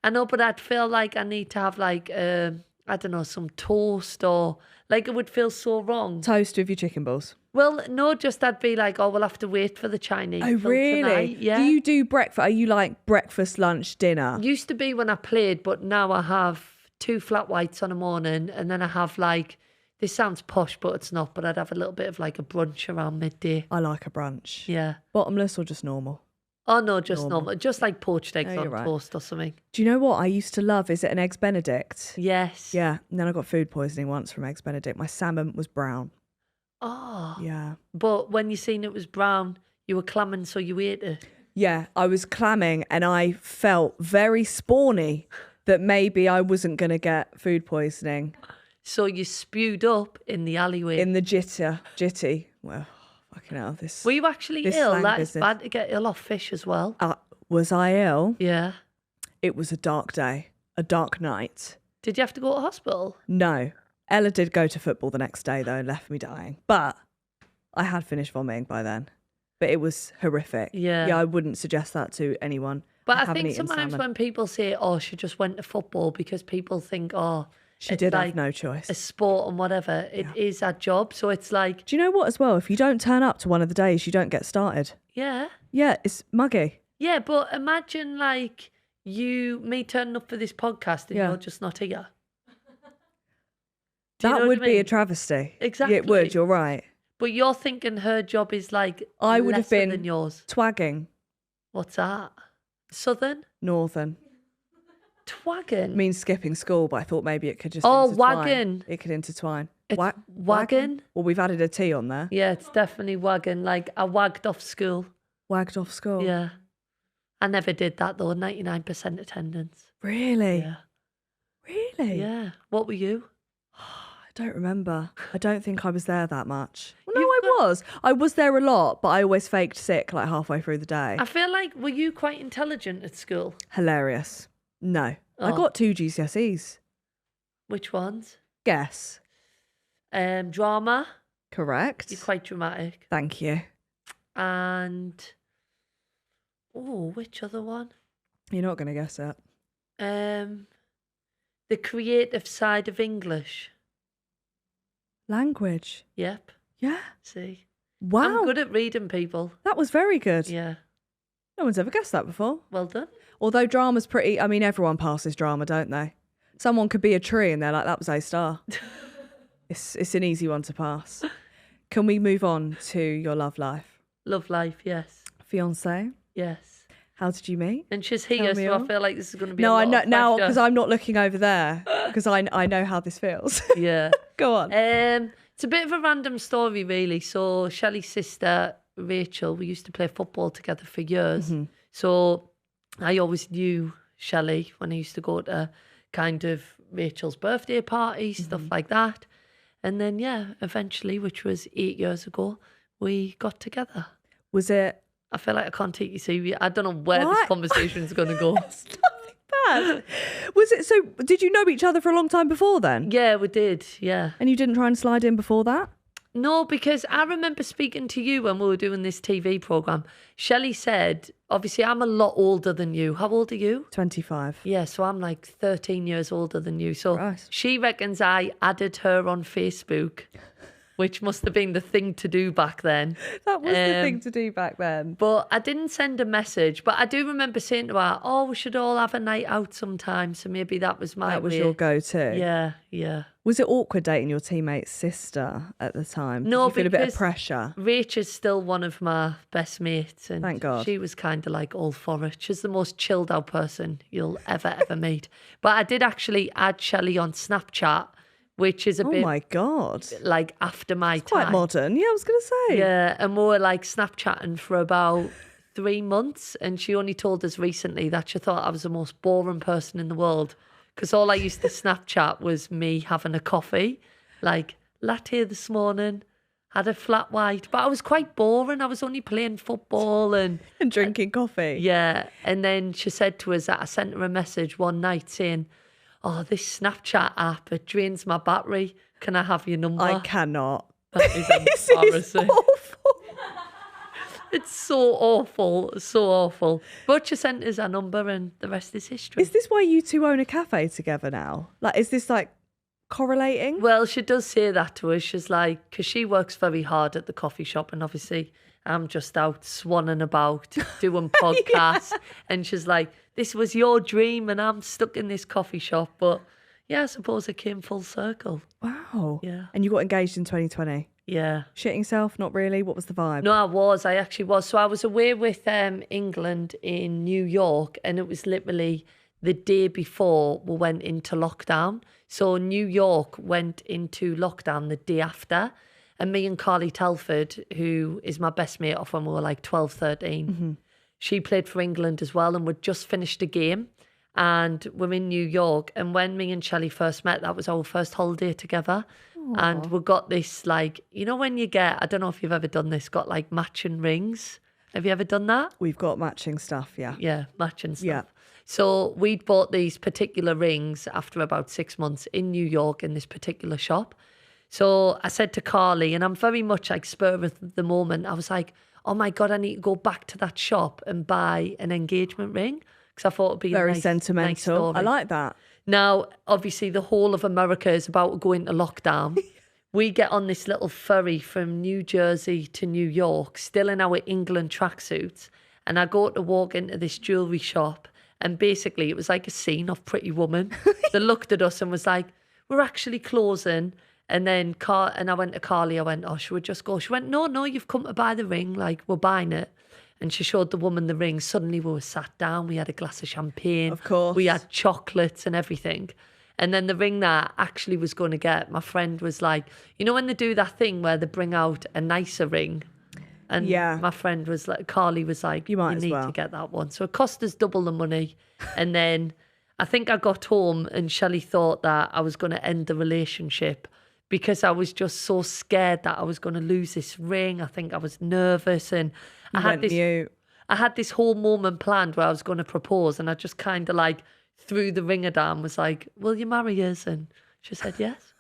I know, but I'd feel like I need to have like, I don't know, some toast or like it would feel so wrong.
Toast with your chicken balls.
Well, no, just I'd be like, oh, we'll have to wait for the Chinese.
Oh,
till
really?
tonight. Yeah.
Do you do breakfast? Are you like breakfast, lunch, dinner?
Used to be when I played, but now I have 2 flat whites on a morning and then I have like this sounds posh, but it's not, but I'd have a little bit of like a brunch around midday.
I like a brunch.
Yeah.
Bottomless or just normal?
Oh, no, just normal. Just like poached eggs
No,
on
you're right.
toast or something.
Do you know what I used to love? Is it an Eggs Benedict?
Yes.
Yeah. And then I got food poisoning once from Eggs Benedict. My salmon was brown.
Oh.
Yeah.
But when you seen it was brown, you were clamming, so you ate it.
Yeah, I was clamming and I felt very spawny that maybe I wasn't going to get food poisoning.
So you spewed up in the alleyway.
In the jitty. Well, fucking hell, this.
Were you actually
this
ill?
slang
That is
business.
bad to get ill off fish as well.
Was I ill?
Yeah.
It was a dark day, a dark night.
Did you have to go to hospital?
No. Ella did go to football the next day though and left me dying. But I had finished vomiting by then. But it was horrific.
Yeah.
Yeah, I wouldn't suggest that to anyone.
But I
haven't
think
eaten
sometimes
salmon.
when people say, oh, she just went to football because people think, oh,
She
it's
did
like
have no choice.
a sport and whatever. It is a job. So it's like,
Do you know what as well? If you don't turn up to one of the days, you don't get started.
yeah.
Yeah, it's muggy.
Yeah, but imagine like me turning up for this podcast and
Yeah.
you're just not here. Do you
That
know what
would
I
be a
mean?
travesty.
Exactly.
Yeah, it would, you're right.
But you're thinking her job is like
I would have
lesser
been
than yours.
Twagging,
What's that? Southern?
northern.
Twagging?
Means skipping school, but I thought maybe it could just
Oh,
intertwine.
wagon.
It could intertwine.
It's wagon?
Well, we've added a T on there.
Yeah, it's definitely wagon. Like I wagged off school.
Wagged off school.
Yeah. I never did that though. 99% attendance.
Really?
Yeah.
Really?
Yeah. What were you?
I don't remember. I don't think I was there that much. Well, no,
You've
I
got-
was. I was there a lot, but I always faked sick like halfway through the day.
I feel like, were you quite intelligent at school?
Hilarious. No. I
Oh.
got 2 GCSEs.
Which ones?
Guess.
Drama.
Correct.
You're quite dramatic.
Thank you.
And which other one?
You're not going to guess it.
The creative side of English.
Language.
Yep.
Yeah.
See,
Wow.
I'm good at reading people.
That was very good.
Yeah.
No one's ever guessed that before.
Well done.
Although drama's pretty, I mean, everyone passes drama, don't they? Someone could be a tree and they're like, that was A star. It's an easy one to pass. Can we move on to your love life?
Love life. Yes.
Fiancé?
Yes.
How did you meet?
And she's here,
Tell me
so
all.
I feel like this is going to be.
No,
a
I
lot
know
of
now
pressure.
because I'm not looking over there because I know how this feels.
Yeah.
Go on.
It's a bit of a random story, really. So Shelley's sister Rachel, we used to play football together for years.
Mm-hmm.
So I always knew Shelley when I used to go to kind of Rachel's birthday party, stuff
Mm-hmm.
like that. And then eventually, which was 8 years ago, we got together.
Was it
I feel like I can't take you serious. I don't know where this
What?
conversation is going to go.
It's nothing bad. Was it so? Did you know each other for a long time before then?
Yeah, we did. Yeah.
And you didn't try and slide in before that?
No, because I remember speaking to you when we were doing this TV program. Shelley said, obviously, I'm a lot older than you. How old are you?
25.
Yeah, so I'm like 13 years older than you. So
Right.
she reckons I added her on Facebook, which must have been the thing to do back then.
That was the thing to do back then.
But I didn't send a message. But I do remember saying to her, oh, we should all have a night out sometime. So maybe that was my
That was
way.
your go-to.
Yeah, yeah.
Was it awkward dating your teammate's sister at the time? Did
No,
you feel a bit of
because
pressure?
Rach is still one of my best mates. And
Thank God.
She was kind of like all for it. She's the most chilled out person you'll ever meet. But I did actually add Shelley on Snapchat, which is a
Oh
bit
my God.
like after my
Quite
time.
modern. Yeah, I was going to say.
Yeah, and we were like Snapchatting for about 3 months. And she only told us recently that she thought I was the most boring person in the world. Because all I used to Snapchat was me having a coffee. Like, latte this morning, had a flat white. But I was quite boring. I was only playing football and...
And drinking coffee.
Yeah, and then she said to us that I sent her a message one night saying, oh, this Snapchat app, it drains my battery. Can I have your number?
I cannot.
That is
This is
embarrassing.
awful.
It's so awful, so awful. But she sent us our number and the rest is history.
Is this why you two own a cafe together now? Like, is this like correlating?
Well, she does say that to us. She's like, because she works very hard at the coffee shop and obviously I'm just out swanning about doing podcasts. And she's like, this was your dream and I'm stuck in this coffee shop. But Yeah, I suppose it came full circle.
Wow.
Yeah.
And you got engaged in 2020?
Yeah.
Shitting yourself? Not really? What was the vibe?
No, I actually was. So I was away with England in New York, and it was literally the day before we went into lockdown. So New York went into lockdown the day after. And me and Carly Telford, who is my best mate off when we were like 12, 13, she played for England as well, and we'd just finished a game. And we're in New York. And when me and Shelley first met, that was our first holiday together. And we got this, like, you know, when you get, I don't know if you've ever done this, got like matching rings. Have you ever done that?
We've got matching stuff, yeah.
Yeah, matching stuff.
Yeah.
So we'd bought these particular rings after about 6 months in New York in this particular shop. So I said to Carly, and I'm very much like spur of the moment, I was like, oh my God, I need to go back to that shop and buy an engagement ring. Because I thought it'd be
Very
a nice,
sentimental.
nice story.
I like that.
Now, obviously, the whole of America is about to go into lockdown. We get on this little ferry from New Jersey to New York, still in our England tracksuits. And I go to walk into this jewellery shop. And basically, it was like a scene of Pretty Woman. They looked at us and was like, we're actually closing. And then I went to Carly, I went, oh, should we just go? She went, no, you've come to buy the ring. Like, we're buying it. And she showed the woman the ring. Suddenly we were sat down. We had a glass of champagne.
Of course.
We had chocolates and everything. And then the ring that I actually was going to get, my friend was like, you know when they do that thing where they bring out a nicer ring? And my friend was like, Carly was like, you need to get that one. So it cost us double the money. And then I think I got home and Shelley thought that I was going to end the relationship because I was just so scared that I was going to lose this ring. I think I was nervous, and I had this whole moment planned where I was going to propose, and I just kind of like threw the ring at her and was like, will you marry us? And she said yes.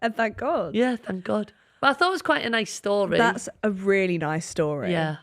And thank God.
Yeah, thank God. But I thought it was quite a nice story.
That's a really nice story.
Yeah.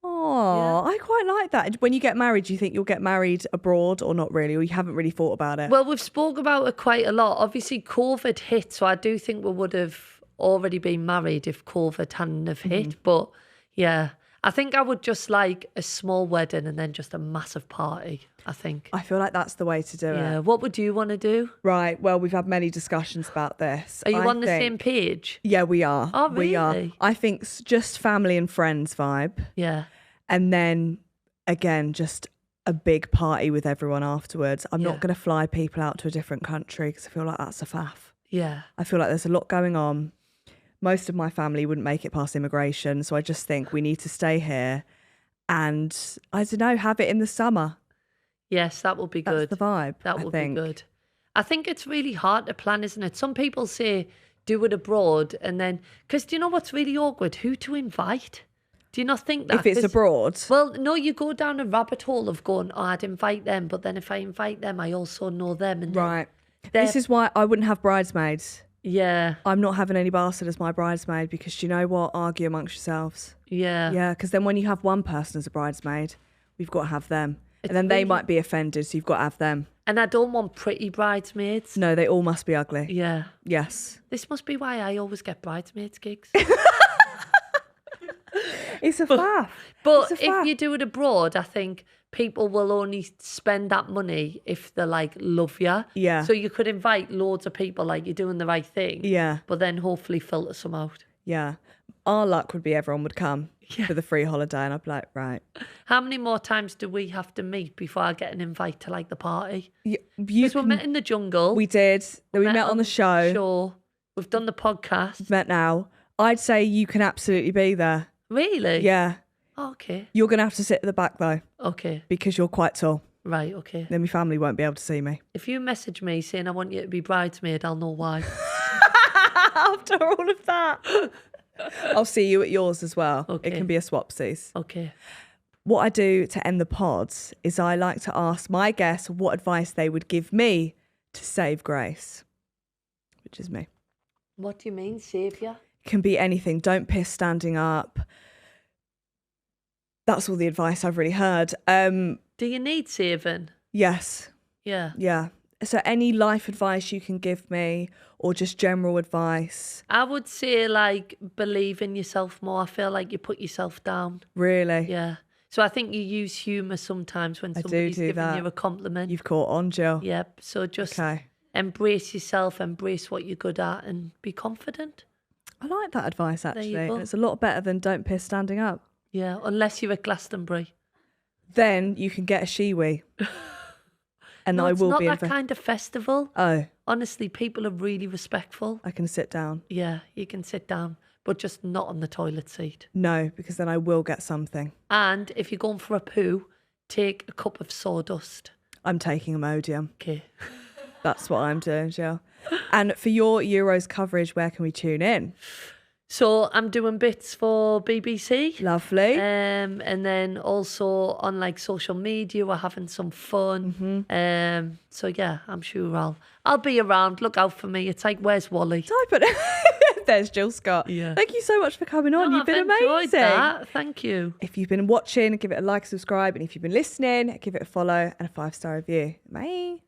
Oh, I quite like that. When you get married, do you think you'll get married abroad or not really? Or you haven't really thought about it?
Well, we've spoke about it quite a lot. Obviously, COVID hit, so I do think we would have already been married if COVID hadn't have hit. But yeah, I think I would just like a small wedding and then just a massive party, I think.
I feel like that's the way to do it.
Yeah. What would you want to do?
Right. Well, we've had many discussions about this.
Are you on the same page?
Yeah, we are.
Oh, really?
We are. I think just family and friends vibe.
Yeah.
And then, again, just a big party with everyone afterwards. I'm not going to fly people out to a different country because I feel like that's a faff.
Yeah.
I feel like there's a lot going on. Most of my family wouldn't make it past immigration. So I just think we need to stay here and, I don't know, have it in the summer.
Yes, that would be good.
That's the vibe.
That would be good. I think it's really hard to plan, isn't it? Some people say do it abroad and then, because do you know what's really awkward? Who to invite? Do you not think that?
If it's abroad?
Well, no, you go down a rabbit hole of going, oh, I'd invite them. But then if I invite them, I also know them. And
right. This is why I wouldn't have bridesmaids.
Yeah.
I'm not having any bastard as my bridesmaid because do you know what? Argue amongst yourselves.
Yeah.
Yeah, because then when you have one person as a bridesmaid, we've got to have them. And then they might be offended, so you've got to have them.
And I don't want pretty bridesmaids.
No, they all must be ugly.
Yeah.
Yes.
This must be why I always get bridesmaids gigs.
It's a faff.
But if you do it abroad, I think people will only spend that money if they like love you.
Yeah.
So you could invite loads of people like you're doing the right thing.
Yeah.
But then hopefully filter some out.
Yeah. Our luck would be everyone would come for the free holiday and I'd be like, right.
How many more times do we have to meet before I get an invite to like the party?
Because
we met in the jungle.
We did. We met on the show.
Sure. We've done the podcast.
We've met now. I'd say you can absolutely be there.
Really?
Yeah.
Okay.
You're going to have to sit at the back though.
Okay.
Because you're quite tall.
Right, okay.
Then my family won't be able to see me.
If you message me saying I want you to be bridesmaid, I'll know why.
After all of that. I'll see you at yours as well.
Okay.
It can be a swapsies.
Okay.
What I do to end the pods is I like to ask my guests what advice they would give me to save grace, which is me.
What do you mean, saviour?
Can be anything. Don't piss standing up. That's all the advice I've really heard.
Do you need saving?
Yes.
Yeah.
Yeah. So any life advice you can give me or just general advice?
I would say like believe in yourself more. I feel like you put yourself down.
Really?
Yeah. So I think you use humour sometimes when somebody's giving you a compliment.
You've caught on, Jill.
Yep. So just embrace yourself, embrace what you're good at, and be confident.
I like that advice, actually.
go.
It's a lot better than don't piss standing up.
Yeah, unless you're at Glastonbury.
Then you can get a shiwi. And
No,
I
it's
will
not
be
that kind of festival.
Oh,
Honestly, people are really respectful.
I can sit down.
Yeah, you can sit down, but just not on the toilet seat.
No, because then I will get something.
And if you're going for a poo, take a cup of sawdust.
I'm taking Imodium.
Okay.
That's what I'm doing, Jill. And for your Euros coverage, where can we tune in?
So I'm doing bits for BBC.
Lovely.
And then also on like social media, we're having some fun. So yeah, I'm sure I'll be around. Look out for me. It's like, where's Wally?
Type it. There's Jill Scott.
Yeah.
Thank you so much for coming on.
No,
You've been
I've
amazing.
enjoyed that. Thank you.
If you've been watching, give it a like, subscribe. And if you've been listening, give it a follow and a 5-star review. Bye.